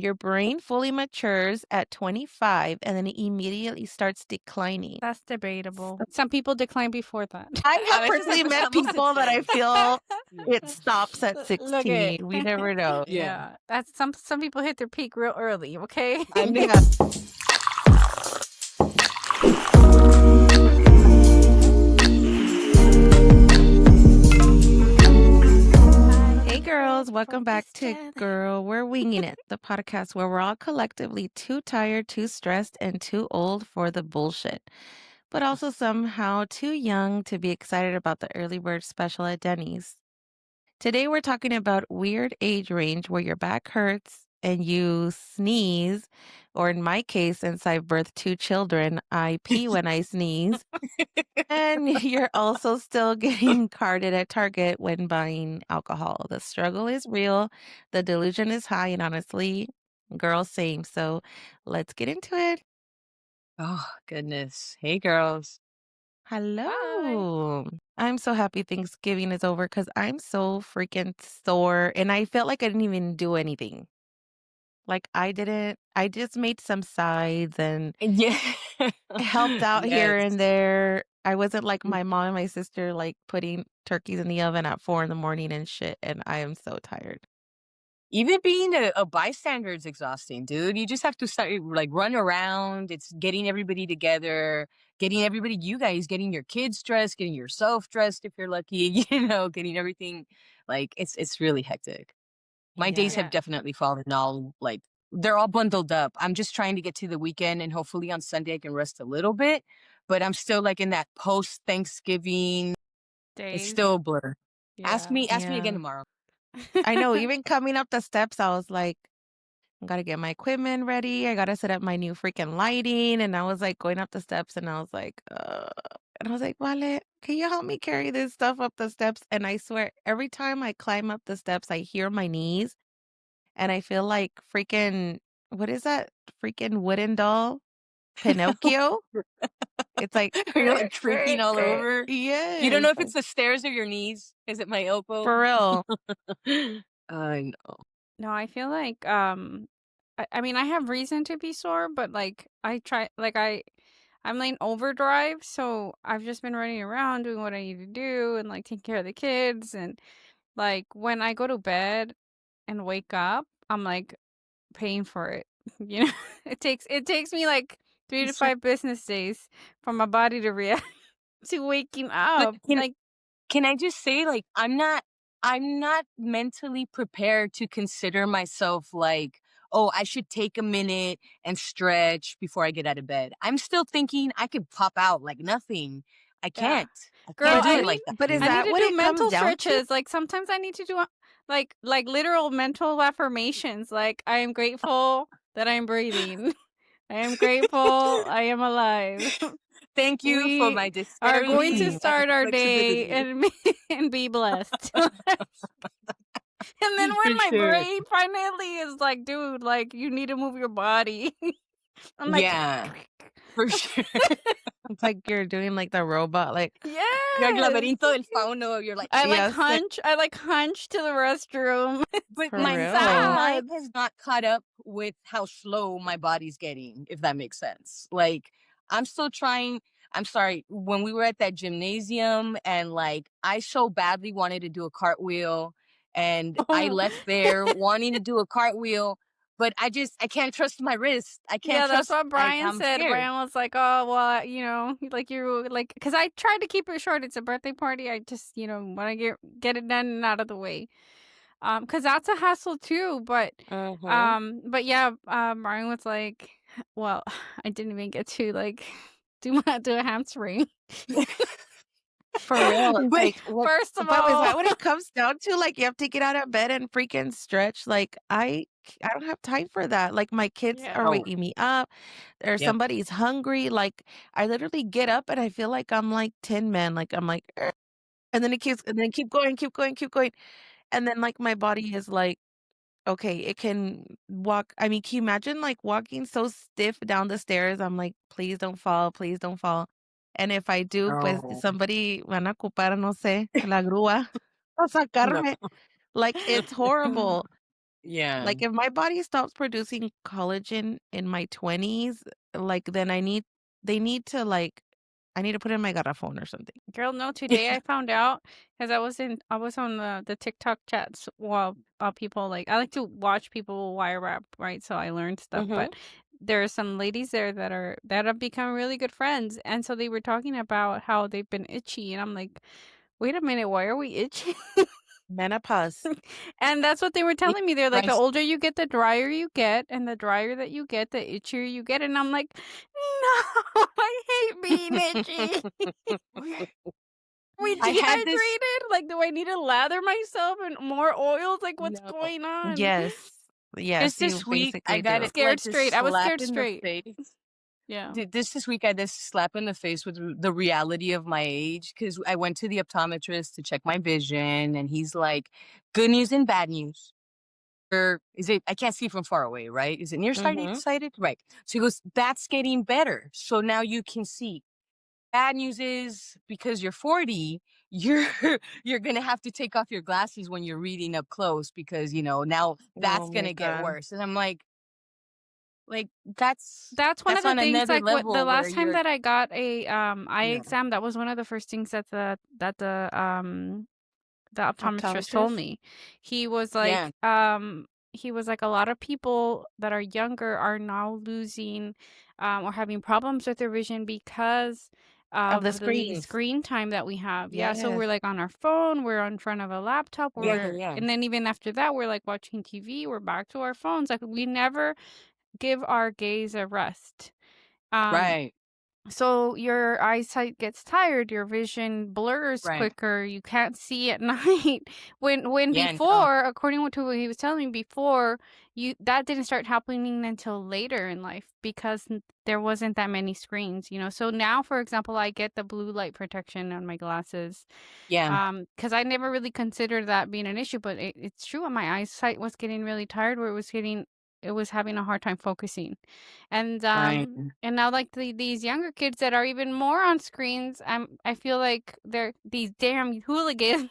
Your brain fully matures at 25 and then it immediately starts declining. That's debatable. Some people decline before that. I A have veces me personally met cuesta más people that I sentirlo. feel Yeah. it stops at Look at 16. We never know. yeah. That's some people hit their peak real early, okay? Yeah. Hey girls, welcome back to Girl, We're Winging It, the podcast where we're all collectively too tired, too stressed, and too old for the bullshit, but also somehow too young to be excited about the early bird special at Denny's. Today we're talking about weird age range where your back hurts and you sneeze, or in my case, since I've birthed two children, I pee when I sneeze. And you're also still getting carded at Target when buying alcohol. The struggle is real, the delusion is high, and honestly, girl, same. So let's get into it. Oh, goodness. Hey, girls. Hi. Hello. I'm so happy Thanksgiving is over because I'm so freaking sore and I felt like I didn't even do anything. Like I just made some sides and Yeah. helped out here Yes. and there. I wasn't like my mom and my sister, like putting turkeys in the oven at 4 in the morning and shit. And I am so tired. Even being a bystander is exhausting, dude. You just have to start, like, run around. It's getting everybody together, getting everybody, you guys, getting your kids dressed, getting yourself dressed if you're lucky, getting everything. Like, it's really hectic. My days Yeah. have Yeah. definitely fallen all, like, they're all bundled up. I'm just trying to get to the weekend and hopefully on Sunday I can rest a little bit. But I'm still like in that post Thanksgiving. It's Days. still a blur. Yeah. Ask me again Yeah. tomorrow. I know. Even coming up the steps, I was like, I gotta get my equipment ready. I gotta set up my new freaking lighting. And I was like going up the steps and I was like, and I was like, Vale, can you help me carry this stuff up the steps? And I swear, every time I climb up the steps, I hear my knees and I feel like freaking, what is that freaking wooden doll? Pinocchio? It's like, You're like creaking all over. You don't know yes, if it's the stairs or your knees. Is it my elbow? for real. I know. No, I feel like I mean I have reason to be sore, but like I try like I'm like in overdrive, so I've just been running around doing what I need to do and like taking care of the kids and like when I go to bed and wake up, I'm like paying for it. You know, it takes me like 3 to 5 business days for my body to react to waking But up. Like, can I just say, like, I'm not mentally prepared to consider myself like, oh, I should take a minute and stretch before I get out of bed. I'm still thinking I could pop out like nothing. I yeah. can't. I Girl, can't But do I it is need like that, but is I dude. need that to what do it comes mental down to? stretches. Like sometimes I need to do like literal mental affirmations. Like I am grateful that I'm breathing. I am grateful I am alive. Thank you for my We are going to dexterity and start our day flexibility. and and be blessed. And then For when my sure. brain finally is like, dude, like you need to move your body. I'm like, Yeah, for sure. It's like you're doing like the robot, like, Your yes. laberinto del fauno, you're like, I like yes, like, hunch. I like hunch to the restroom. but for It's my real. mind sad. has not caught up with how slow my body's getting, if that makes sense. Like, I'm still trying. I'm sorry, when we were at that gymnasium and like I so badly wanted to do a cartwheel and I left there wanting to do a cartwheel, but I can't trust my wrist. I can't Yeah, that's trust what Brian I'm said. scared. Brian was like, "Oh, well, like you like cuz I tried to keep it short. It's a birthday party. I just, want to get it done and out of the way. Cuz that's a hassle too, Uh-huh. but yeah, Brian was like, "Well, I didn't even get to like do a hamstring." For real. It's But like, what First of but is all, that what it comes down to? Like, you have to get out of bed and freaking stretch. Like, I don't have time for that. Like, my kids yeah. are oh, waking me up, or yep. somebody's hungry. Like, I literally get up and I feel like I'm like Tin Man. Like, I'm like, "Er," and then it keeps and then keep going, keep going, keep going. And then, like, my body is like, okay, it can walk. I mean, can you imagine like walking so stiff down the stairs? I'm like, please don't fall, please don't fall. And if I do, pues Oh, somebody van a ocupar, no sé, la grúa para no. sacarme. Like it's horrible. Yeah. Like, if my body stops producing collagen in my 20s, like, then they need to, like I need to put in my garrafón or something. Girl, no, today I found out because I was on the TikTok chats while people like I like to watch people wire wrap, right? So I learned stuff, Mhm. but there are some ladies there that have become really good friends, and so they were talking about how they've been itchy, and I'm like, wait a minute, why are we itchy? Menopause. And that's what they were Yeah, telling me. They're like, the rice. older you get, the drier you get, and the drier that you get, the itchier you get. And I'm like, no, I hate being itchy. We I had this dehydrated? Like, do I need to lather myself in more oils? Like, what's no. going on? Yes. Yes, Just you this week, I basically got do. it like Scared this straight. I was slap scared in the straight. face. Yeah. This week, I had this slap in the face with the reality of my age because I went to the optometrist to check my vision, and he's like, "Good news and bad news. Or is it? I can't see from far away, right? Is it nearsighted? Mhm. Sighted? Right." So he goes, "That's getting better. So now you can see." Bad news is because you're 40, you're you're gonna have to take off your glasses when you're reading up close because now Oh that's my gonna get god. worse. And I'm like that's That's one of that's the on things, another like, what the level where last time you're that I got a, eye yeah. exam, that was one of the first things that the optometrist told Optometrist? me. He was Yeah. like, a lot of people that are younger are now losing, or having problems with their vision because Of the of the screens. screen time that we have. Yeah, so Yes. we're like on our phone, we're in front of a laptop, Yeah, yeah, yeah. and then even after that, we're like watching TV, we're back to our phones. Like we never give our gaze a rest. Um, Right. so your eyesight gets tired, your vision blurs Right. quicker, you can't see at night. When Yeah, no. before, according to what he was telling me before, you that didn't start happening until later in life because there wasn't that many screens. So now, for example, I get the blue light protection on my glasses. Yeah. Because I never really considered that being an issue, but it's true. My eyesight was getting really tired, where it was having a hard time focusing. And, Right. now, like, these younger kids that are even more on screens, I feel like they're these damn hooligans.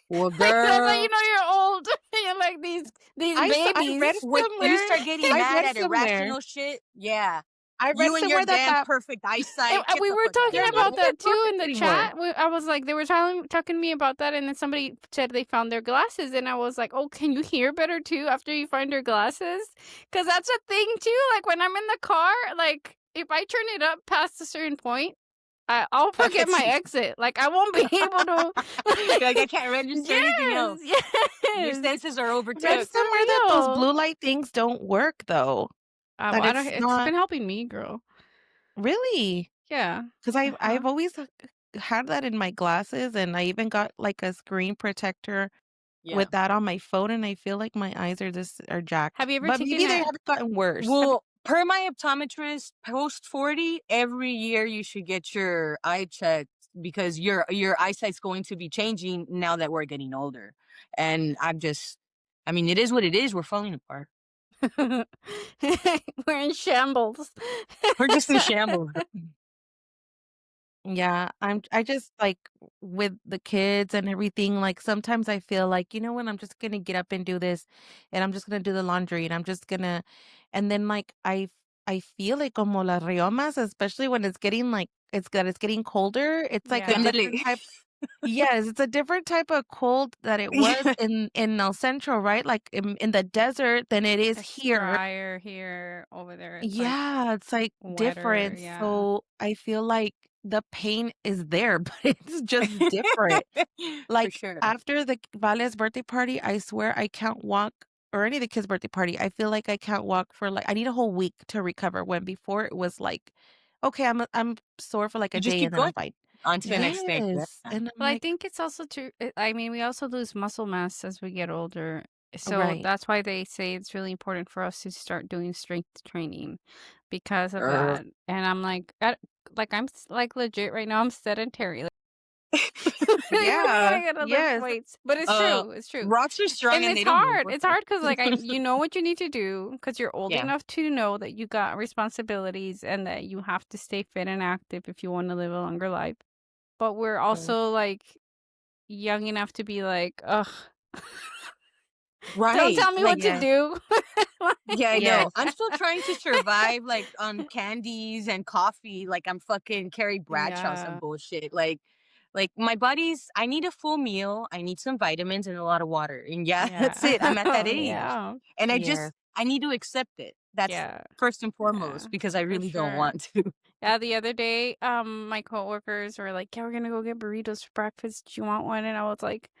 Well, Like, that's how you girl, know you're old. You're like these I read babies. when you somewhere start getting I mad read at somewhere irrational shit, yeah. I read You and your somewhere that damn perfect eyesight, And get we the were fuck out talking of they're not about here. even that too in perfect the anymore. chat. I was like, they were talking to me about that, and then somebody said they found their glasses, and I was like, "Oh, can you hear better too after you find your glasses?" Because that's a thing too. Like when I'm in the car, like if I turn it up past a certain point, I'll forget my exit. Like I won't be able to. You're like, I Like, can't register anything yes, else. Your yes, senses are Read overtook. that's for somewhere that those real. blue light things don't work though. Well, That I don't. it's It's not been helping me, girl. really. Yeah. 'Cause Uh I've huh. always had that in my glasses, and I even got, like, a screen protector Yeah. with that on my phone, and I feel like my eyes are jacked. Have you ever But taken maybe they a? haven't gotten worse. Have Well, per my optometrist, post 40, every year you should get your eye checked because your eyesight's going to be changing now that we're getting older. And I mean, it is what it is. We're falling apart. We're in shambles. We're just in shambles. Yeah, I just like, with the kids and everything, like, sometimes I feel like, "You know what? I'm just gonna get up and do this, and I'm just gonna do the laundry, and I'm just gonna" and then, like, I feel like como las riomas, especially when it's getting colder, it's like a Yeah. different Ándale. type. Yes, it's a different type of cold that it was Yeah, in El Centro, right? Like, in the desert than it is It's here. drier here. Over there, it's like Yeah, it's, like, wetter. different, Yeah. so I feel like the pain is there, but it's just different. for Like, sure. after the Vale's birthday party, I swear I can't walk or any of the kids' birthday party, I feel like I can't walk for, like I need a whole week to recover when before it was like, "Okay, I'm sore for, like, a You just day, keep and then I'm going fine." on to the next thing. Yeah. Yes, and I'm Well, I like think it's also true. I mean, we also lose muscle mass as we get older. So right. that's why they say it's really important for us to start doing strength training because of Er. that. And I'm like, like legit right now, I'm sedentary. Like, like for me, Yeah, I gotta lift yes. weights. But it's Uh, true. It's true. rocks are strong And and it's they don't move. hard. We're It's fine. hard because, like, you know what you need to do because you're old Yeah. enough to know that you got responsibilities and that you have to stay fit and active if you want to live a longer life. But we're Right. also like young enough to be like, ugh. Don't Right. tell me Like, what to Yes, do. yeah, I yes, know. I'm still trying to survive like on candies and coffee. Like I'm fucking Carrie Bradshaw some Yeah. bullshit. Like my body's I need a full meal, I need some vitamins and a lot of water. And yeah, that's Yeah. it. I'm at that age. Yeah. And yes. I need to accept it. That's Yeah. first and Yeah. foremost because I For really don't sure. want to. Yeah, the other day, my coworkers were like, "Yeah, we're gonna go get burritos for breakfast. Do you want one?" And I was like,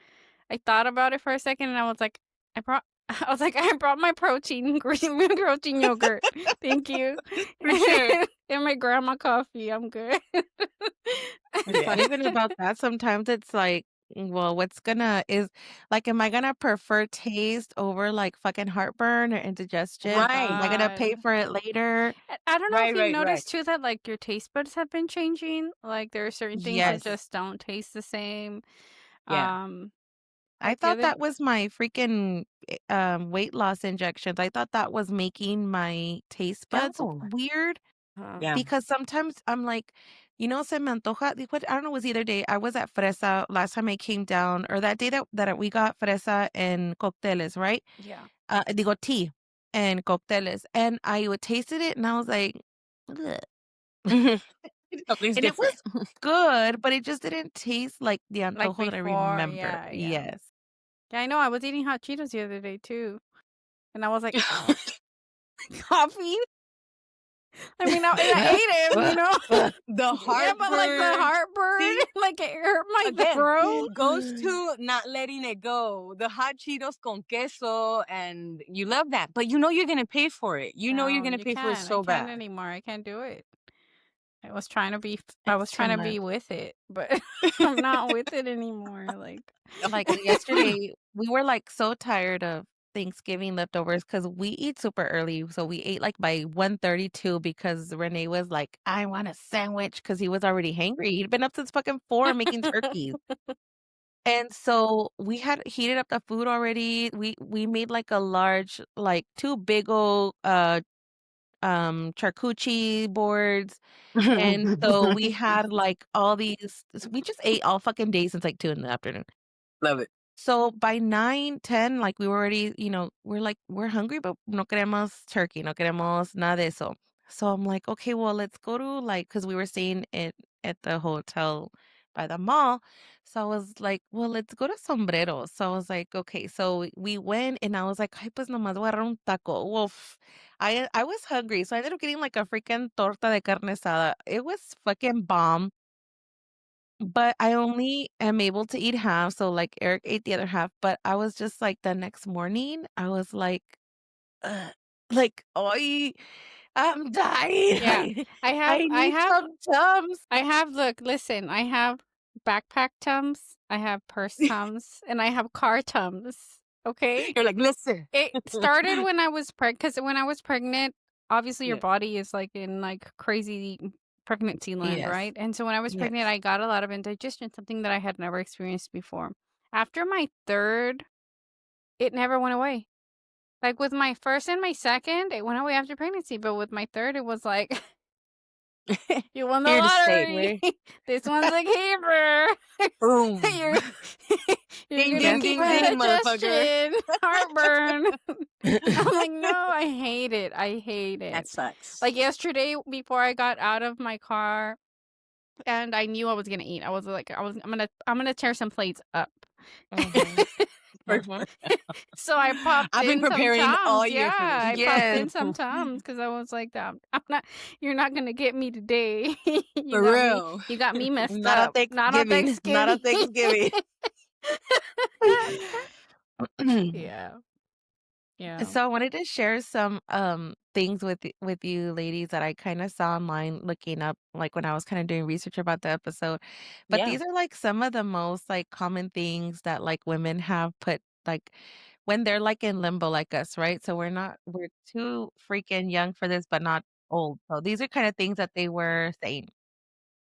I thought about it for a second, and I was like, I brought, I was like, I brought my protein, green protein yogurt. Thank you, For sure. and my grandma coffee. I'm good. The Yeah. funny thing about that, sometimes it's like, well, what's gonna is like, am I gonna prefer taste over like fucking heartburn or Oh my indigestion? Am Right. I gonna pay god. for it later? I don't know if Right, you've right, right. noticed too that like your taste buds have been changing. Like there are certain things that Yes. just don't taste the same. Yeah. Um, I like the thought other, that was my freaking, weight loss injections. I thought that was making my taste buds No. weird Yeah. because sometimes I'm like, se me antoja. What I don't know, it was the other day. I was at Fresa last time I came down, or that day that we got Fresa and cócteles, right? yeah. Digo tea and cócteles, and I would tasted it, and I was like, "Ugh." Mhm. Something's And it was different. good, but it just didn't taste like the Like antojo that I before, remember. yeah, yeah. Yes. Yeah, I know. I was eating hot Cheetos the other day too, and I was like, coffee. I mean, I ate him, you know. The Yeah, but like the heartburn. heartburn, See, like it hurt my again, throat. goes to not letting it go. The hot Cheetos con queso, and you love that, but you know you're gonna pay for it. You know you're No, gonna you pay for it can't. I so can't bad. anymore. I can't do it. I was It's too trying to much. be with it, but I'm not with it anymore. Like, Like, yesterday, we were, like, so tired of Thanksgiving leftovers because we eat super early, so we ate, like, by 1:32 because Renee was like, "I want a sandwich," because he was already hangry. He'd been up since fucking 4 making turkeys, and so we had heated up the food already. We made, like, a large, like, 2 big ol', charcuterie boards, and so we had, like, all these we just ate all fucking day since, like, 2 in the afternoon. Love it. So by 9, 10, like, we were already, we're like, "We're hungry, but no queremos turkey, no queremos nada de eso." So I'm like, "Okay, well, let's go to, like" because we were staying at the hotel by the mall. So I was like, "Well, let's go to Sombrero." So I was like, "Okay." So we went, and I was like, "Ay, pues nomás voy a agarrar un taco." Well, I was hungry, so I ended up getting, like, a freaking torta de carne asada. It was fucking bomb. But I only am able to eat half, so, like, Eric ate the other half, but I was just like, the next morning, I was like, "Ugh," like, I'm dying. yeah, I I need have, some Tums." look, listen, I have backpack Tums, I have purse Tums, and I have car Tums. Okay. You're like, listen. It started when I was because when I was pregnant, obviously your Yeah. body is like in like crazy pregnancy land, Yes, right? And so when I was pregnant, yes. I got a lot of indigestion, something that I had never experienced before. After my third, it never went away. Like with my first and my second, it went away after pregnancy, but with my third, it was like you won the Here to stay. lottery. Where This one's a keeper. Boom. you're you're Ding, gonna ding, keep ding, ding, motherfucker. indigestion, heartburn. I'm like, "No, I hate it. I hate That it." sucks. Like yesterday before I got out of my car and I knew I was gonna eat, I was like, I'm gonna tear some plates up. Mhm, For mhm. sure. So I popped I've been in some preparing all Tums. year Yeah, for this. I popped Yes, in some Tums because I was like, I'm not you're not gonna get me today. For real. You got me messed not on up. Not on Thanksgiving, not on Thanksgiving. Thanksgiving. Yeah. Yeah. So I wanted to share some things with you ladies that I kind of saw online looking up like when I was kind of doing research about the episode. But Yeah. these are like some of the most like common things that like women have put like when they're like in limbo like us, right? So we're too freaking young for this but not old. So these are kind of things that they were saying.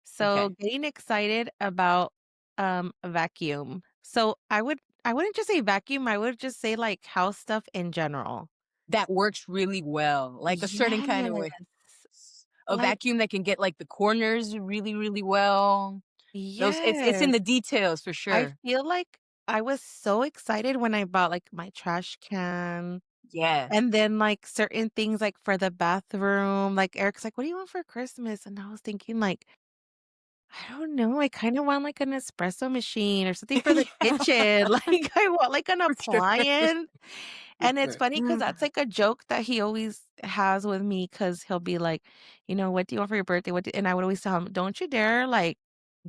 So Okay. getting excited about a vacuum. So I wouldn't just say vacuum, I would just say like house stuff in general. That works really well. Like a certain kind of Yes. way. A Like vacuum that can get like the corners really, really well. Those it's in yes. the details for I sure. feel like I was so excited when I bought, like, my trash can Yes. and then, like, certain things, like, for the bathroom, like, Eric's like, "What do you want for Christmas?" And I was thinking, like, I don't know, I kinda want, like, an espresso machine or something for the kitchen, like, I want, like, an For sure. appliance, For and it's sure. funny because that's, like, a joke that he always has with me because 'cause he'll be like, you know, "What do you want for your birthday? What do" and I would always tell him, "Don't you dare, like,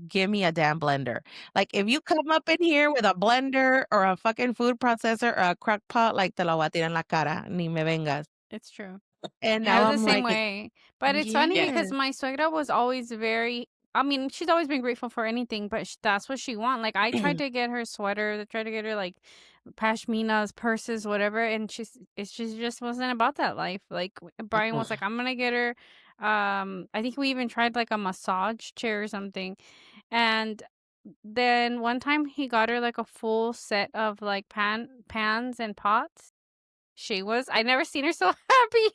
give me a damn blender. Like, if you come up in here with a blender or a fucking food processor or a crock pot, like, te lo voy a tirar en la cara, ni me vengas." It's true. And I now was the I'm same like way. But it's funny Yes. because yes. my suegra was always very I mean, she's always been grateful for anything, but that's what she want. Like I tried to get her sweaters, I tried to get her like pashminas, purses, whatever, and she just wasn't about that life. Like Brian was like, I'm gonna get her I think we even tried like a massage chair or something. And then one time he got her like a full set of like pans and pots. I never seen her so happy.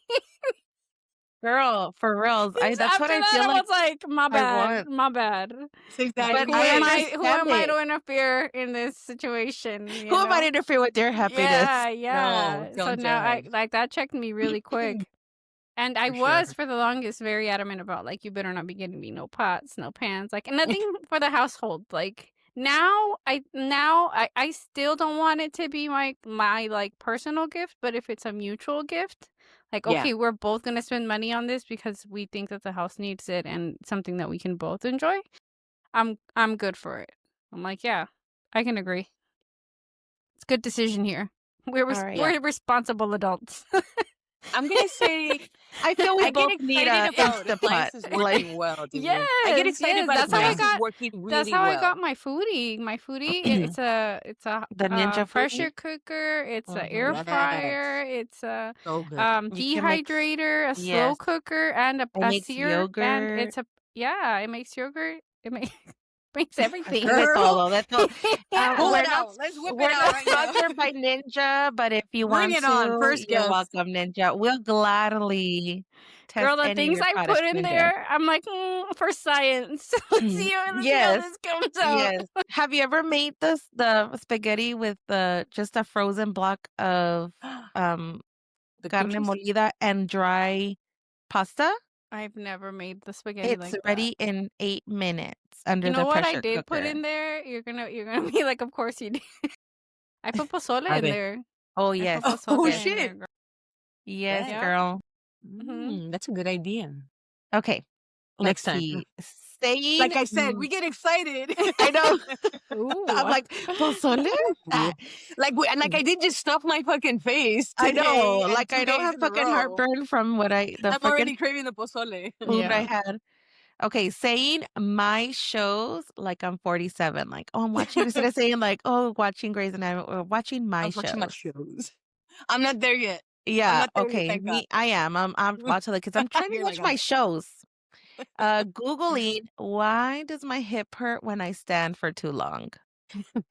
Girl, for reals, I that's After what I that, feel I like was like, "My I bad, want, my bad. Same Like, that but who I am here. I? Who understand am I it. to interfere in this situation? Who You am I to know? interfere with their happiness? Yeah, No, yeah. So don't now I judge. like that checked me really quick, and I For sure. was for the longest very adamant about like, you better not be getting me no pots, no pans, like nothing for the household. Like now I still don't want it to be my like personal gift, but if it's a mutual gift, like Yeah. okay, we're both gonna spend money on this because we think that the house needs it and something that we can both enjoy. I'm good for it. I'm like, yeah, I can agree. It's a good decision here. Alright. Yeah. We're responsible adults. I'm gonna say I feel we I get both need excited a about Instapot, appliances like working well, dude. I get Yes, excited yes, about that's how I yeah. appliances got working that's really how I got well. my foodie. My foodie, it's a The Ninja pressure Foodie? cooker, it's a air Mhm. Yes. fryer, it's a So good. You can mix dehydrator, a slow yes, cooker, and it a makes sear, and yogurt. it's a yeah, it makes yogurt. It makes makes everything. De Girl, todo, de todo. Yeah. pull it out. Let's whip it We're out not right now. sponsored by Ninja, but if you Bring want it on. to, First you're guest. welcome, Ninja. We'll gladly Girl, test the any of things your I products, put in Ninja. there, I'm like, for science. Let's see how Yes, this comes out. yes. Have you ever made the spaghetti with the just a frozen block of, um, The cream carne cheese? molida and dry pasta? I've never made the spaghetti It's like that. ready in 8 minutes You under know the what I pressure did put cooker. in there? You're gonna be like, of course you did. I put pozole A in ver. there. Oh, I put yes, pozole Oh, yes, in shit. there, girl. yes, Bet. Yep. girl. Mhm. That's a good idea. Okay, Next let's time. see. Saying Like I said, we get excited. I know. I'm Ooh. like, "Pozole?" Ooh. Like I did just stuff my fucking face I know, today and like, I 2 don't days have in a fucking row. heartburn from the I'm fucking already craving the pozole. food I Yeah. had. Okay, saying my shows like I'm 47, like, "Oh, I'm watching," instead of saying like, "Oh, watching Grey's Anatomy," or watching my I'm watching my shows. shows. I'm not there yet. I'm Yeah, not there yet, okay, thank God. me I am, I'll tell the kids, "I'm trying to You're watch like, my I'm shows." Googling, "Why does my hip hurt when I stand for too long?"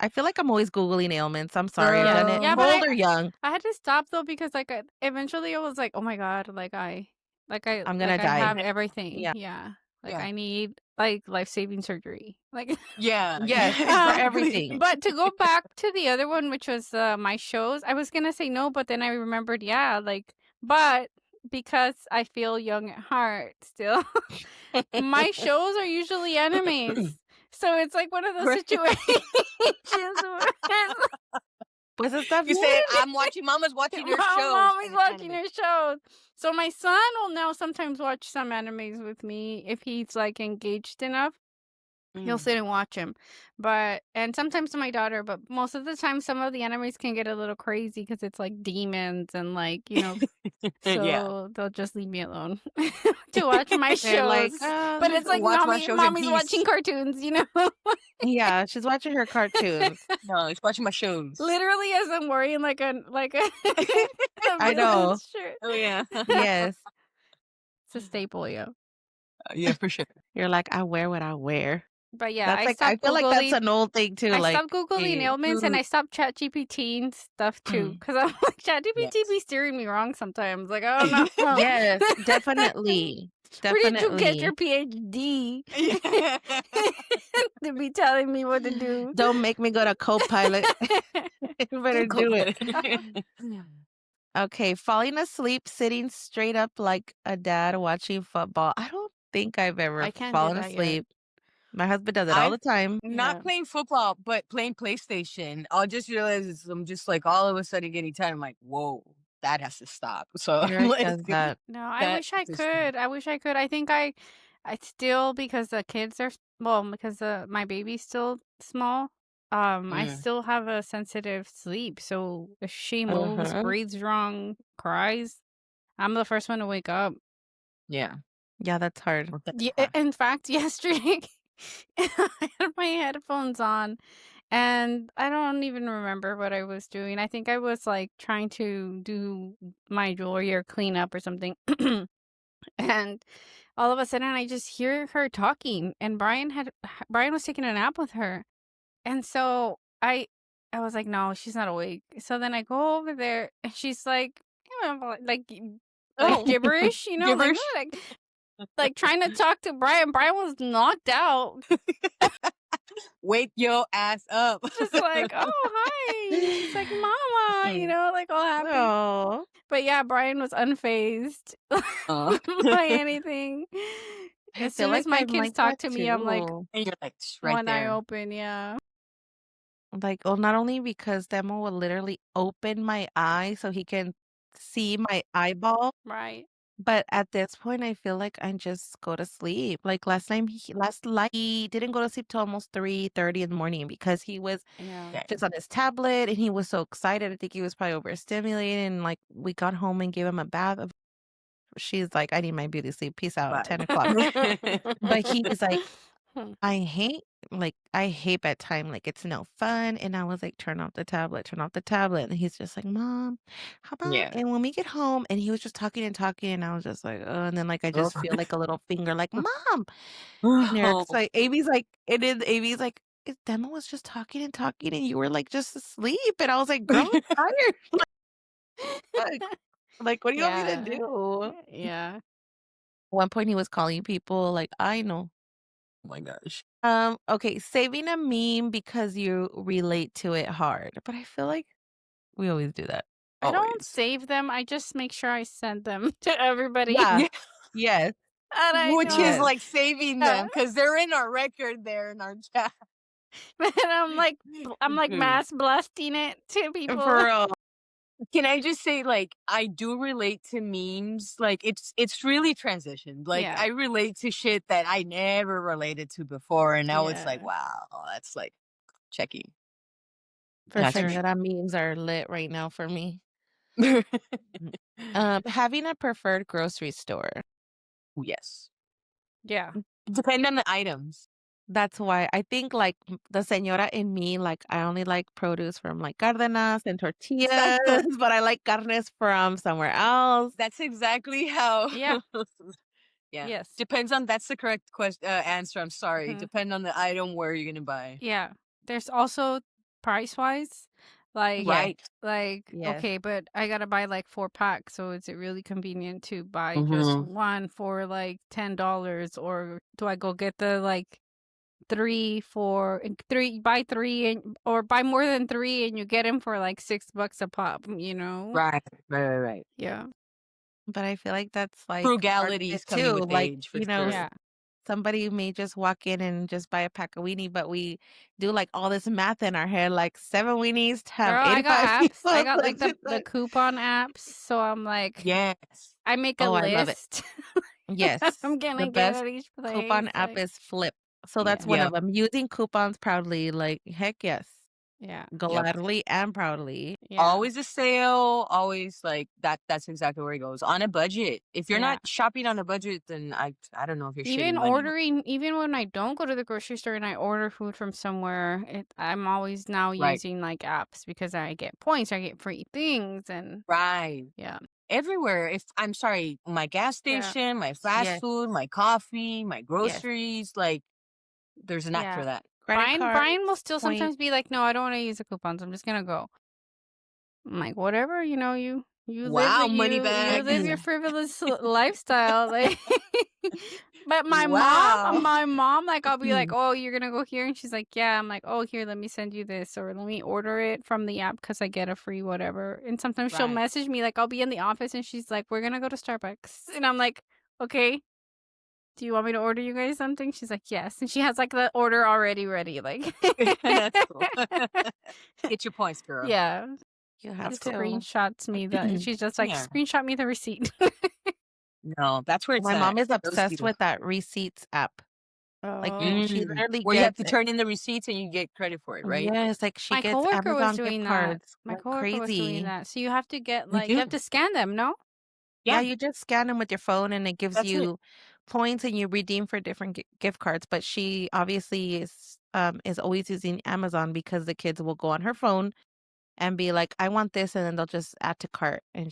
I feel like I'm always Googling ailments, I'm sorry, I've Yeah. done it Yeah, girl. but old or young. I had to stop though because like eventually I was like, "Oh my god, I'm gonna like I die. have everything." Yeah. Yeah. Like Yeah. I need like life-saving surgery. Like Yeah, Yes, yeah, for exactly. everything. but to go back to the other one, which was my shows, I was gonna say no, but then I remembered, yeah, like, but because I feel young at heart still, my shows are usually animes. So it's like one of those Right. situations where it's Pues está You bien. said, Mama's watching your shows Mommy's and it's watching anime. her shows. So my son will now sometimes watch some animes with me if he's like engaged enough. He'll Mm. sit and watch him. And sometimes to my daughter, but most of the time some of the animes can get a little crazy because it's like demons and like, Yeah. so they'll just leave me alone to watch my They're like, shows. But it's like Watch my shows in mommy's watching peace. cartoons. yeah, she's watching her cartoons. No, it's watching my shows. Literally as I'm wearing a a I know. villain's shirt. Oh, yeah. Yes. It's a staple, yeah. Yeah, for sure. You're like, "I wear what I wear." But yeah, That's like I feel like that's an old thing too, I like, stopped Googling eh, ailments and I stopped ChatGPT stuff too. Cause I'm like, ChatGPT Yes. be steering me wrong sometimes. Like, I don't know. yes, definitely. Where did you get your Definitely. PhD to be telling me what to do? Don't make me go to Copilot. You better do it. Okay, falling asleep sitting straight up like a dad watching football. I don't think I've ever I can't do fallen that yet. asleep. My husband does it all I'm the time. not Yeah. playing football, but playing PlayStation. I'll just realize I'm just like all of a sudden getting tired. I'm like, whoa, that has to stop. So I'm Eric like, does that. No, I that wish I just could. I wish I could. I think I still because the kids are well, because my baby's still small. I mm, still have a sensitive sleep. So if she moves, Uh-huh. breathes wrong, cries, I'm the first one to wake up. yeah. Yeah, that's hard. Well, that's Yeah, hard. in fact, yesterday I had my headphones on and I don't even remember what I was doing. I think I was like trying to do my jewelry or clean up or something. And all of a sudden I just hear her talking and Brian was taking a nap with her. And so I was like, "No, she's not awake." So then I go over there and she's like, like Oh, gibberish, like gibberish. "Oh," like trying to talk to Brian. Brian was knocked out. Wake your ass up. Just like, "Oh, hi." She's like, "Mama," like all happy. Oh, But yeah, Brian was unfazed Uh, by anything. I As feel soon as like my I'm kids like talk that to me, I'm like too. and you're like right one eye there. open, yeah. Like, well, not only because Demo will literally open my eye so he can see my eyeball, Right. but at this point, I feel like I just go to sleep. Like last night, he didn't go to sleep till almost 3:30 in the morning because he was Yeah. Okay. just on his tablet and he was so excited. I think he was probably overstimulated. And like we got home and gave him a bath. She's like, I need my beauty sleep. Peace out. Bye. 10 o'clock. But he's like, Hmm. I hate bedtime, like, it's no fun, and I was like, turn off the tablet," and he's just like, "Mom, how about Yeah. and when we get home," and he was just talking and talking, and I was just like, "Oh," and then, like, I Oh. just feel like a little finger like, "Mom," and Oh. Eric's like Amy's like, Demo was just talking and talking, and you were, like, just asleep," and I was like, "Girl, I'm tired." Like like, what do you want me to Yeah. do? Yeah. One point, he was calling people, like, I know. Oh my gosh. Okay, saving a meme because you relate to it hard, but I feel like we always do that. I don't Always. save them. I just make sure I send them to everybody Yeah. Yeah. Yes. that I Which is know. Yes. like saving Yeah. them because they're in our record there in our chat. And I'm like mass blasting it to For people. real. Can I just say, like, I do relate to memes. Like, it's really transitioned. Like, Yeah. I relate to shit that I never related to before, and now it's like, Yeah. wow, that's like checking. For That's for sure. For That memes are lit right now for me. sure. Having a preferred grocery store. Yes. yeah. Depend on the items. That's why I think like the señora in me, like I only like produce from like Cárdenas and tortillas, but I like carnes from somewhere else. That's exactly how. Yeah. Yeah. Yes. Depends on. That's the correct answer. I'm sorry. Mhm. Depend on the item where you're gonna buy. Yeah. There's also price-wise, like Yes. Right. Yes. okay, but I gotta buy like 4 packs, so is it really convenient to buy just Mm-hmm. one for like $10, or do I go get the like three for and three buy three and or buy more than three and you get them for like $6 a pop, you know? Right. Right. Yeah. But I feel like that's like part of Frugality is it coming too. with Like, age for sure. Yeah. somebody may just walk in and just buy a pack of weenie, but we do like all this math in our head, like 7 weenies Girl, times I 85 got apps. I people. got like Like, just the like, coupon apps, so I'm like Yes. I make a oh, I love it. list. Yes. I'm The gonna get best at each place, coupon app like is Flip. So that's yeah. one of Yep. them. Using coupons proudly, like, heck yes. Yeah. Yep. Gladly and proudly. Yeah. Always a sale. Always like that. That's exactly where it goes on a budget. If you're Yeah. not shopping on a budget, then I don't know if you're shitty Even money. ordering even when I don't go to the grocery store and I order food from somewhere, I'm always now Right. using, like, apps because I get points, I get free things, and Right. yeah. Everywhere. If I'm sorry, my gas Yeah. station, my fast Yes. food, my coffee, my Yes. groceries, like there's an app Yeah. for that. Credit Brian will cards, still points. sometimes be like, "No, I don't wanna use the coupons, I'm just gonna go." I'm like, "Whatever, you." Wow, money you bags. live your frivolous lifestyle, like. But Wow. my mom, like, I'll be like, "Oh, you're gonna go here?" And she's like, "Yeah." I'm like, "Oh, here, let me send you this, or let me order it from the app because I get a free whatever." And sometimes she'll Right. message me, like, I'll be in the office and she's like, "We're gonna go to Starbucks," and I'm like, "Okay, do you want me to order you guys something?" She's like, "Yes," and she has like the order already ready, like. That's cool. Get your points, girl. Yeah, You she have to. screenshots me that she's just like, Yeah. "Screenshot me the receipt." No, that's where it's My at. mom is Those obsessed people. with that receipts app. Like, Oh. she literally Where you have gets to it. turn in the receipts and you get credit for it, right? Yes, like, she My gets coworker was Amazon gift doing that. cards My like coworker was doing crazy. that. So you have to get We like you have do. to scan them, no? Yeah, Yeah, you just scan them with your phone, and it gives that's it. you points, and you redeem for different gift cards, but she obviously is always using Amazon because the kids will go on her phone and be like, "I want this," and then they'll just add to cart, and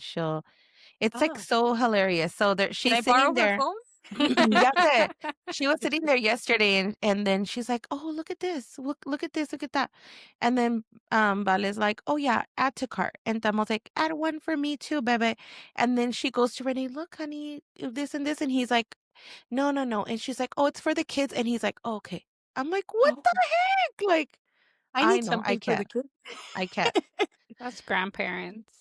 it's, like, Oh, so hilarious. So there can she's I borrow sitting her there. phone? That's it. She was sitting there yesterday, and then she's like, "Oh, look at this. Look at this, look at that." And then, Vale's like, "Oh, yeah, add to cart." And Tamo's like, "Add one for me too, bebe." And then she goes to Renee, "Look, honey, this and this." And he's like, "No, no, no." And she's like, "Oh, it's for the kids." And he's like, "Oh, okay." I'm like, "What Oh, the heck?" Like, I I need know, I something for the can't. kid. I can't. That's grandparents.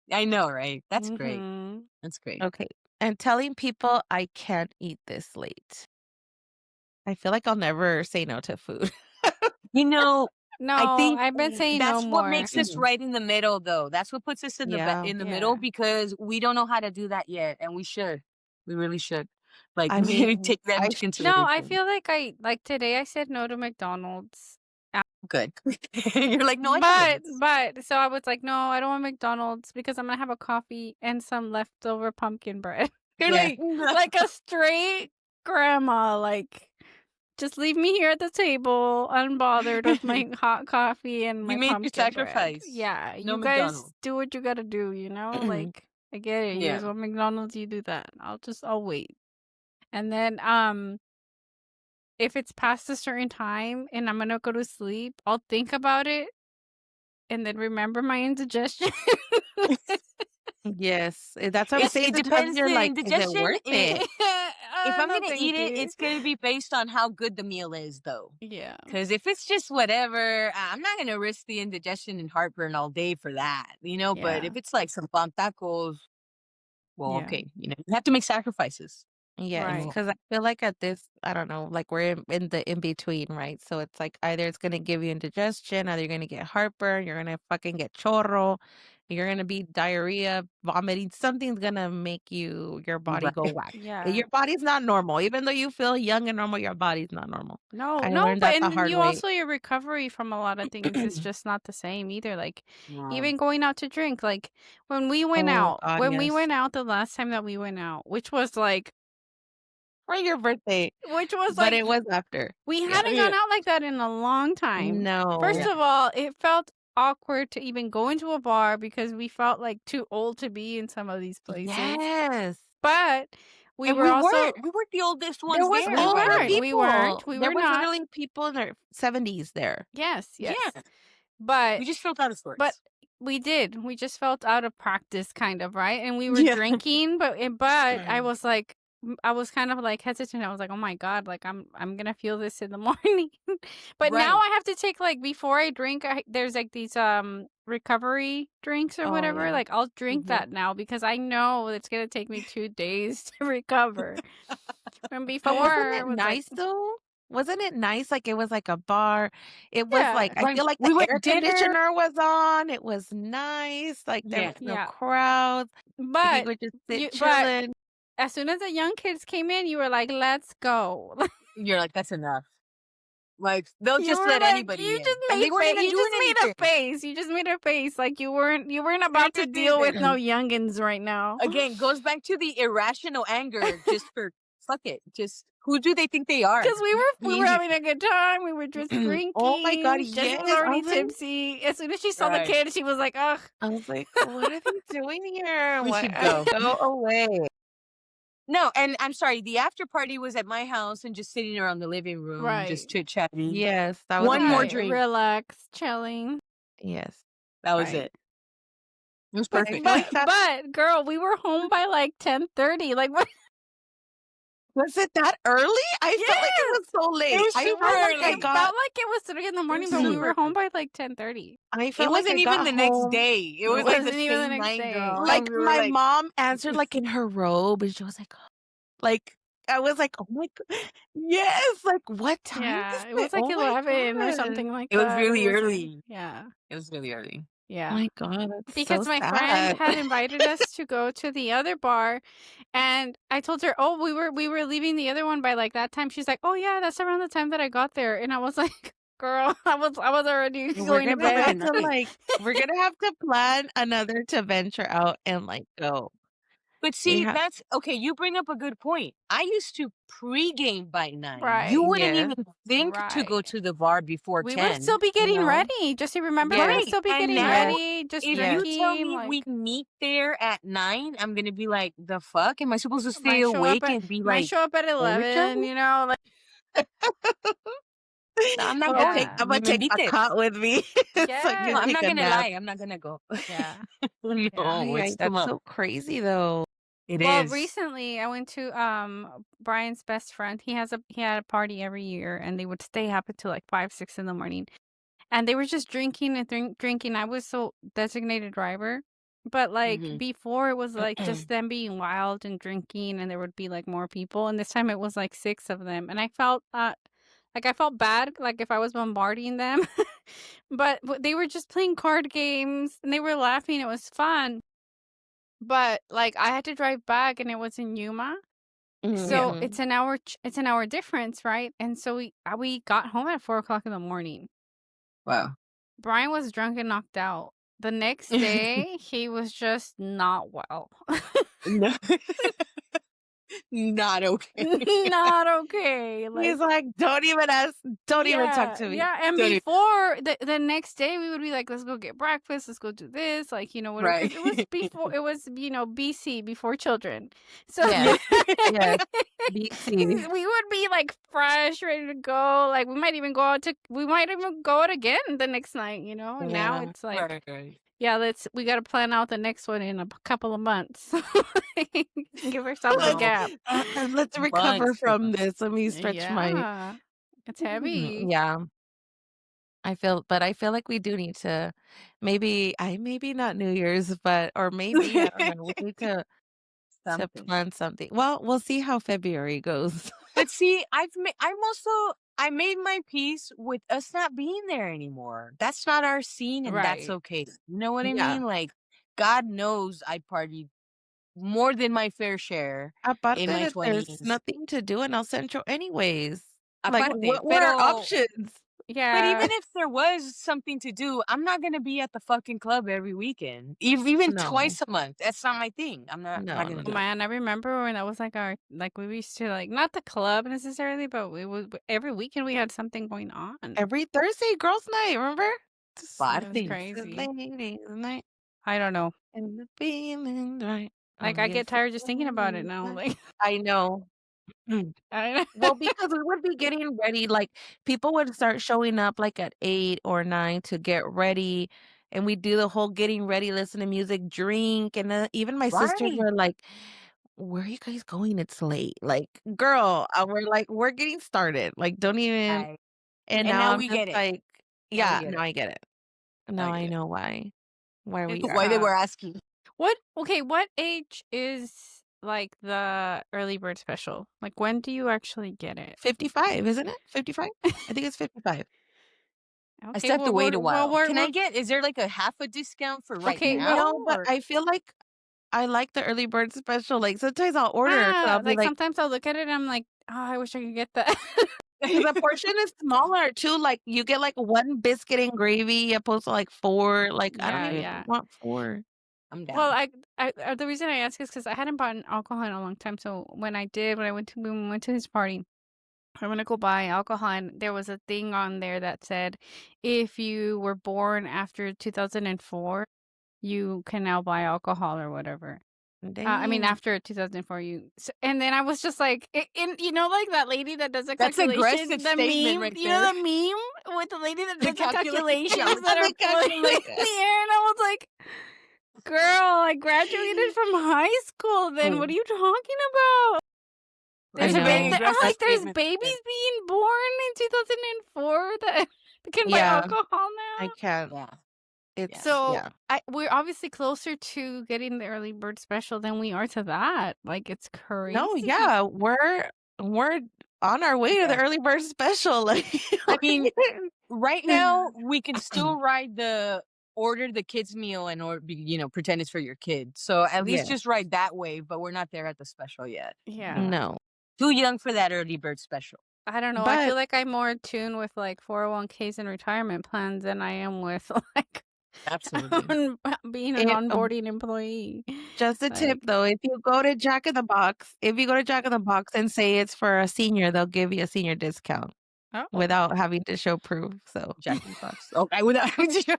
I know, right? That's great. Mhm. That's great. Okay. And telling people I can't eat this late. I feel like I'll never say no to food. You know, I No, think I've been saying no that's what more. makes us right in the middle, though. That's what puts us in Yeah. in the middle Yeah. because we don't know how to do that yet, and we should. We really should. Like, I mean, take that I into No, I consideration. feel like like today I said no to McDonald's. Good. You're like, "No, I have limits." So I was like, no, I don't want McDonald's because I'm gonna have a coffee and some leftover pumpkin bread. You're yeah. like, Like a straight grandma, like just leave me here at the table, unbothered with my hot coffee and "You my made your pumpkin bread. sacrifice. Yeah, No you guys McDonald's." do what you gotta do, you know? Like I get it. You Yeah. guys want McDonald's, you do that. I'll wait. And then if it's past a certain time and I'm gonna go to sleep, I'll think about it and then remember my indigestion. Yes, that's what I'm saying. It Sometimes depends you're the like, "Is it indigestion. worth it?" If I'm No, gonna eat thank it, you. it's gonna be based on how good the meal is, though. Yeah. Because if it's just whatever, I'm not gonna risk the indigestion and heartburn all day for that, you know. But Yeah. if it's like some pan tacos, well, Yeah. okay, you have to make sacrifices. Yes, Right. Well, because I feel like at this, I don't know, like we're in the in between, right? So it's like either it's gonna give you indigestion, either you're gonna get heartburn, you're gonna fucking get chorro, you're gonna be diarrhea, vomiting. Something's gonna make your body go right. whack. Yeah. Your body's not normal. Even though you feel young and normal, your body's not normal. No, I no, learned but that the and then hard you way. also your recovery from a lot of things is just not the same either. Like No. even going out to drink, like Oh God, when we yes. went out the last time that we went out, For your birthday, which was but like it was after. we Yeah. hadn't Yeah. gone out like that in a long time. First Yeah. No. of all, it felt awkward to even go into a bar because we felt like too old to be in some of these places. Yes. But we And were also we weren't the oldest There ones was there, we by the older weren't. way. people. We There were was not. literally people in their 70s there. Yes, yes. Yeah. But We just filled out of but sorts. we did. We just felt out of practice kind of, right? And we were Yeah. drinking, but I was like I was kind of like hesitant. I was like, "Oh my god, like I'm going to feel this in the morning." But now Right. I have to take like before I drink, there's like these recovery drinks or Oh, whatever. yeah. Like I'll drink Mhm. that now because I know it's going to take me 2 days to recover. And But wasn't before it it was like, nice though? Wasn't it nice? Like, it was like a bar. It was like, yeah. I Right. feel like the We air went dinner. conditioner was on. It was nice. Like, there Yeah. was no Yeah. crowds. Like, you But could just sit but chilling. as soon as the young kids came in, you were like, "Let's go." You're like, that's enough. Like, they'll You just were let like, anybody in. And they weren't even you just doing made a anything. face. You just made a face like you weren't They about to didn't do deal with anything. no youngins right now. Again, goes back to the irrational anger just for fuck it. Just who do they think they are? Because we were having a good time. We were just Oh my God, drinking. Jessie was yes. I already was like, tipsy. As soon as she saw the Right. kid, she was like, "Ugh." what are they doing here? We What? should go. Go away. No, and I'm sorry, the after party was at my house and just sitting around the living room, Right. just chit chatting. Yes, that was the One more best. Right. drink. Relax, chilling. Yes. That was Right. it. It was But perfect. I feel like that but girl, we were home by like 10:30. Like what? was it that early? I felt like it Yes. was so It late. was I super felt like I It early. got felt like it was 3 in the It morning, was but we mm, were super home early. by like 10:30. I It felt like I wasn't even got the next home day. It It was like the wasn't even the same next night, day. girl. like And we were my like, mom answered like in her robe and she was like I was like, "Oh my god." Yes, like what time is Yeah, it it? was like Oh my 11 or god. something like it was that. It really wasn't. early. Yeah. It was really early. Yeah. My god, that's so Because my friend sad. had invited us to go to the other bar, and I told her, "Oh, we were leaving the other one by like that time." She's like, "Oh yeah, that's around the time that I got there." And I was like, "Girl, I was already We're going to gonna Probably have at bed." to night. plan another to venture out and like go. But We see, have that's okay. You bring up a good point. I used to pregame by 9. You Right. wouldn't yeah. even think to go Right. to the bar before We would 10, still be you getting know? ready. Just remember, we would Yes. Right. still be And getting now, Yes. ready, just if Yes. you tell drinking, me we like meet there at 9, I'm gonna be like, the fuck? Am I supposed to stay might show up awake at and be might like show up at overtime? 11, you know, like No, I'm not yeah. I'm going. gonna Ni me take a invites. cot with me so I No, can I'm Yes. take not a gonna nap. lie. I'm not gonna go. Yeah. Yeah. No, Ay, it's ay, too that's much. so crazy though. It Well, is. recently I went to Brian's best friend. He had a party every year and they would stay up until like 5, 6 in the morning. And they were just drinking and drinking. I was so designated driver. But like Hmm. before it was like just them being wild and drinking and there would be like more people. And this time it was like 6 of them. And I felt like I felt bad like if I was bombarding them. But they were just playing card games and they were laughing. It was fun. But, like, I had to drive back and it was in Yuma, so Mhm. it's an hour difference, right? And so we got home at 4 o'clock in the morning. Wow. Brian was drunk and knocked out. The next day, he was just not well. No. Not okay. Not okay, He's like like, don't even talk yeah, to me. yeah, and Don't even before the next day, we would be like, "Let's go get breakfast, let's go do this," like, you know, whatever, right. because it was, you know, BC, before children. So Yes. Yeah. Yes. BC. we would be, like, fresh, ready to go, like, we might even go out again the next night, you know, and now Yeah. it's like, Right, right. "Yeah, we gotta plan out the next one in a couple of months." Give ourselves a Let's No. gap. let's recover Months, from girl. this. Let me stretch my Yeah. It's heavy. yeah. I feel like we do need to maybe not New Year's, but or maybe I don't know. We need to Something. plan something. Well, we'll see how February goes. But see, I made my peace with us not being there anymore. That's not our scene, and that's Right. okay. You know what I Yeah. mean? Like, God knows I partied more than my fair share in Aparte my that there's 20s. nothing to do in El Centro anyways. Like, Aparte, what are pero options? but Yeah. even if there was something to do, I'm not gonna be at the fucking club every weekend. Even No. twice a month. That's not my thing. I'm not No, gonna no, Oh, do it. no. man, I remember when that was like our like we used to like not the club necessarily, but we would every weekend we had something going on. Every Thursday, girls' night, remember? Just It was Party. the crazy. ladies' night I don't know. and the feeling's right. Like Oh, I yes, get tired just thinking about it it's now. right. Like I know. I Well, because we would be getting ready, like, people would start showing up, like, at 8 or 9 to get ready, and we do the whole getting ready, listen to music, drink, and then even my sisters Right. were like, "Where are you guys going? It's late." Like, "Girl," we're like, "We're getting started." Like, don't even I and and now now I'm we just get it. like Now we yeah, get now it. I get it. Now Now we I get it. know why we it's are Why they were asking. what age is like the early bird special? Like when do you actually get it? 55, isn't it? 55? I think it's 55. I Okay, still have to well wait a well while. Can I we're get is there like a half a discount for right okay, now? well No, but Or I feel like I like the early bird special, like, sometimes I'll order because 'cause I'll be like like sometimes I'll look at it and I'm like, "Oh, I wish I could get that." 'cause the portion is smaller too, like, you get, like, 1 biscuit and gravy opposed to, like, 4, like, I don't Yeah, even yeah. want 4. I'm Well, down. the reason I ask is because I hadn't bought alcohol in a long time. So when we went to his party, I went to go buy alcohol, and there was a thing on there that said, if you were born after 2004, you can now buy alcohol or whatever. I mean, Dang. after 2004, and then I was just like, you know, like that lady that does the That's calculation, aggressive the statement meme, right you know, there. the meme with the lady that The does the calculation. calculations Yeah. that are The floating in calculator. the air, and I was like. Girl, I graduated from high school then. What are you talking about? I That's a very know. aggressive There's statement. babies being born in 2004 that can buy Yeah, alcohol I now. can't. Yeah. Yeah. It's So yeah. we're obviously closer to getting the early bird special than we are to that. Like it's No, crazy. yeah, we're on our way to the Yeah. early bird special. Like, I mean, right now we can still ride the order the kids meal and or pretend it's for your kid. So at least yeah, just ride that wave, but we're not there at the special yet. Yeah. no, Too young for that early bird special. I don't know. I but feel like I'm more attuned with like 401ks and retirement plans than I am with like Absolutely. being an it onboarding employee. just a tip Like, though, if you go to Jack in the Box and say it's for a senior, they'll give you a senior discount oh, without having to show proof. So Jack in the Box. Okay, without having to show.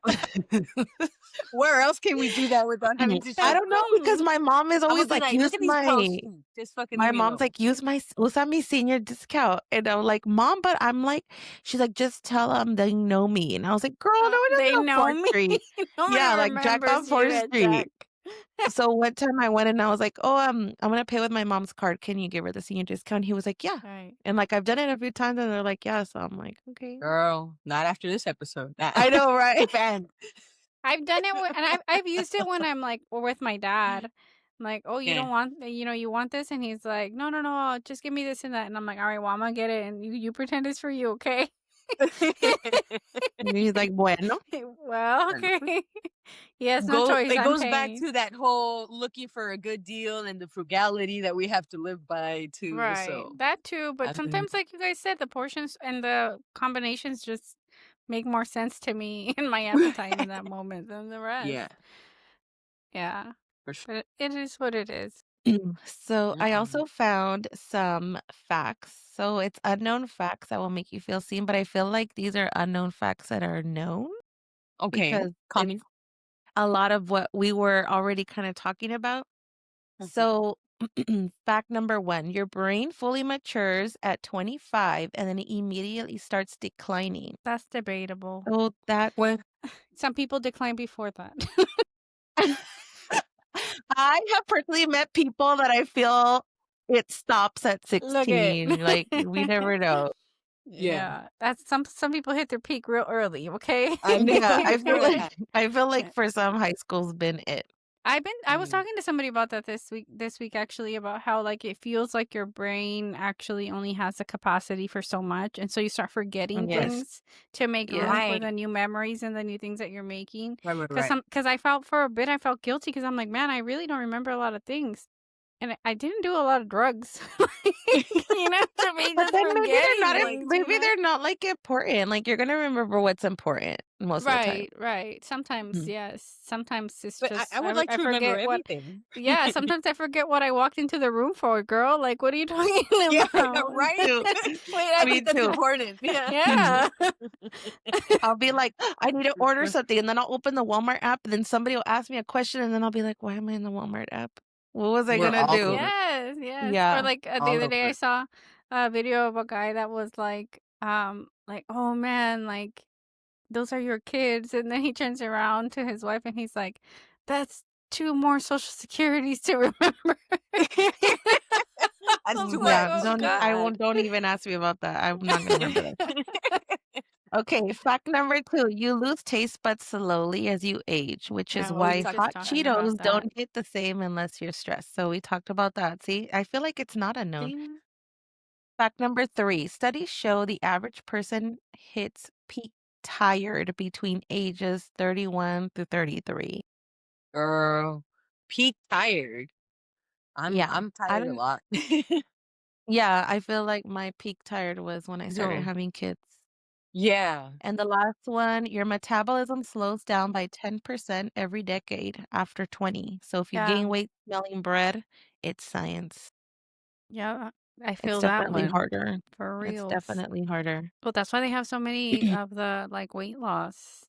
Where else can we do that without having to I show don't know proof? because my mom is I'm gonna always be like, like, look use at these proceeds. Just fucking leave my me mom's alone. like, usa mi senior discount. And I'm like, Mom, but I'm like, she's like, just tell them they know me. And I was like, girl, no one they doesn't know know 4th me. Street. Nobody Yeah, like Jack on remembers you 4th at Street. Jack. So one time I went and I was like, oh, I'm gonna pay with my mom's card. Can you give her the senior discount? He was like, yeah. Right. And like I've done it a few times and they're like, yeah. So I'm like, okay. Girl, not after this episode. I know, right? Ban. I've done it and I've used it when I'm like with my dad. I'm like, oh, you Yeah. don't want, you want this, and he's like, no, no, no, just give me this and that, and I'm like, all right, well, I'm gonna get it, and you pretend it's for you, okay? And he's like, bueno. Well, okay. He has no choice. It I'm goes back paying. to that whole looking for a good deal and the frugality that we have to live by too. Right. So That too, but sometimes, like you guys said, the portions and the combinations just make more sense to me in my appetite in that moment than the rest. yeah, Yeah. for sure. But it is what it is. So I Mm-mm. also found some facts. So it's unknown facts that will make you feel seen, but I feel like these are unknown facts that are known Okay, because coming. it's a lot of what we were already kind of talking about. So fact number 1, your brain fully matures at 25 and then it immediately starts declining. That's debatable. So that's When Some people decline before that. I have personally met people that I feel it stops at Look at 16. Like we never know. Yeah. That's some people hit their peak real early, okay? I know Yeah, I feel before like that. I feel like for some high school's been it. I was talking to somebody about that this week actually, about how like it feels like your brain actually only has the capacity for so much, and so you start forgetting Yes. things to make room Yes. for Right. the new memories and the new things that you're making. Right. Because I felt for a bit, I felt guilty because I'm like, man, I really don't remember a lot of things. And I didn't do a lot of drugs. To be But just then maybe they're forgetting not things, maybe they're not like important. Like you're gonna remember what's important most of the time. Right. Sometimes, Mhm. yes. Sometimes it's But just I would like I to remember forget what. everything. Yeah, sometimes I forget what I walked into the room for, girl. Like, what are you talking Yeah, about? right. Too. Wait, I Me think that's too. important. Yeah. yeah. I'll be like, I need to order something, and then I'll open the Walmart app, and then somebody will ask me a question, and then I'll be like, why am I in the Walmart app? What was I We're gonna all do? over it. Yes. Or Yeah. like the All other day, over I it. saw a video of a guy that was like, oh man, like those are your kids, and then he turns around to his wife and he's like, that's 2 more social securities to remember. I That's was too like, Yeah, much. oh God. don't even ask me about that. I'm not gonna remember that. Okay, fact number 2, you lose taste buds slowly as you age, which is Yeah, we were why just hot talking about Cheetos that. don't hit the same unless you're stressed. So we talked about that. See, I feel like it's not unknown. See? Fact number 3, studies show the average person hits peak tired between ages 31 through 33. Girl, peak tired. Yeah. I'm I tired a don't lot. Yeah, I feel like my peak tired was when I started No. having kids. Yeah. And the last one, your metabolism slows down by 10% every decade after 20. So if you Yeah. gain weight smelling bread, it's science. Yeah. I It's feel that definitely one harder. for It's reals. definitely harder. Well, that's why they have so many of the like weight loss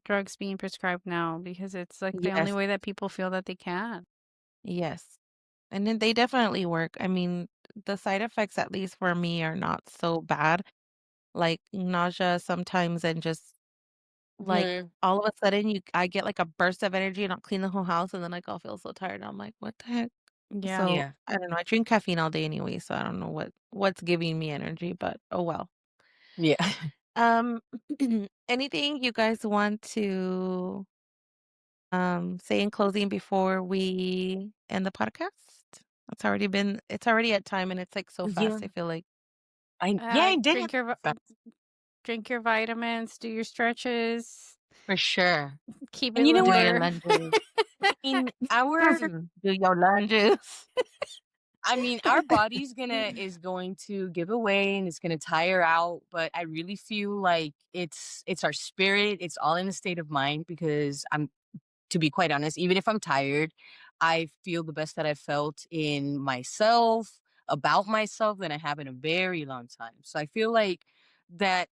drugs being prescribed now, because it's like the only Yes, way that people feel that they can. yes. And then they definitely work. I mean, the side effects, at least for me, are not so bad. Like nausea sometimes and just like, Mhm. all of a sudden, I get, like, a burst of energy, and I'll clean the whole house, and then, like, I'll feel so tired, I'm like, "What the heck?" Yeah. So, Yeah. I don't know, I drink caffeine all day anyway, so I don't know what's giving me energy, but oh well. Yeah. Um, anything you guys want to, say in closing before we end the podcast? It's already at time, and it's, like, so Yeah. fast, I feel like. I did have fun Drink your vitamins, do your stretches, for sure. keep And it you know Do what? your lighter. lunges. I mean, our Do your lunges. our body's gonna is going to give away and it's gonna tire out, but I really feel like it's our spirit. It's all in a state of mind because I'm to be quite honest, even if I'm tired, I feel the best that I've felt in myself, about myself than I have in a very long time. So I feel like that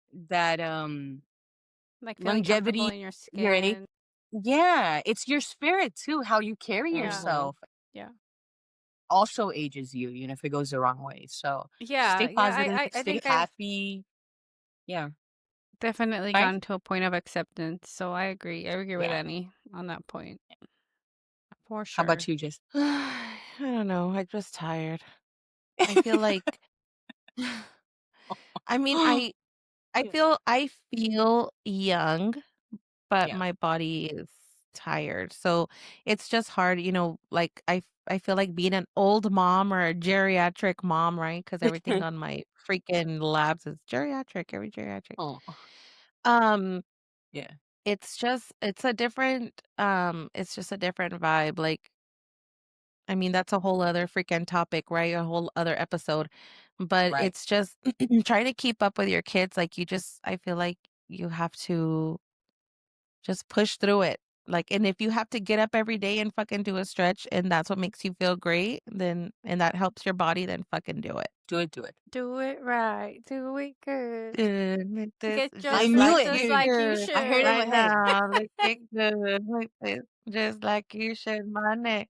Like feeling comfortable longevity in your your innate skin. yeah, it's your spirit too, how you carry Yeah. Mhm. yourself Yeah. also ages you, if it goes the wrong way. So Yeah. stay Yeah. positive, I stay think I've happy. Yeah. definitely Right? gotten to a point of acceptance. So I agree. I agree with Yeah. Annie on that point. For How about sure. you, just I don't know, I'm just tired. I feel like I mean, Yeah. I feel young, but Yeah. my body is tired. So it's just hard, like I feel like being an old mom or a geriatric mom, right? Because everything on my freaking labs is geriatric, every geriatric. Oh, Um, yeah. it's just a different vibe. Like, I mean, that's a whole other freaking topic, right? A whole other episode. But Right. it's just trying to keep up with your kids. Like, I feel like you have to just push through it. Like, and if you have to get up every day and fucking do a stretch and that's what makes you feel great, then, and that helps your body, then fucking do it. Do it, do it. Do it right. Do it good. Like this, Get I just knew like yourself it. just you like you should I heard it in should. my right head. now. Look it good like this, just like you should, my neck.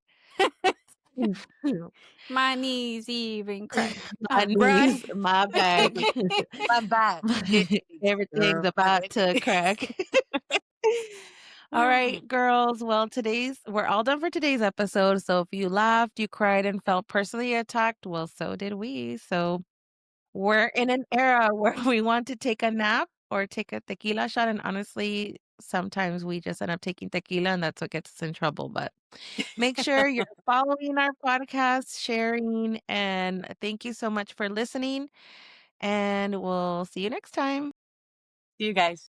My knees even crack. My Right? knees, my back. My back. It Everything's girl, my about neck. to crack. All right, girls. Well, we're all done for today's episode. So if you laughed, you cried, and felt personally attacked, well, so did we. So we're in an era where we want to take a nap or take a tequila shot. And honestly, sometimes we just end up taking tequila, and that's what gets us in trouble. But make sure you're following our podcast, sharing, and thank you so much for listening. And we'll see you next time. See you guys.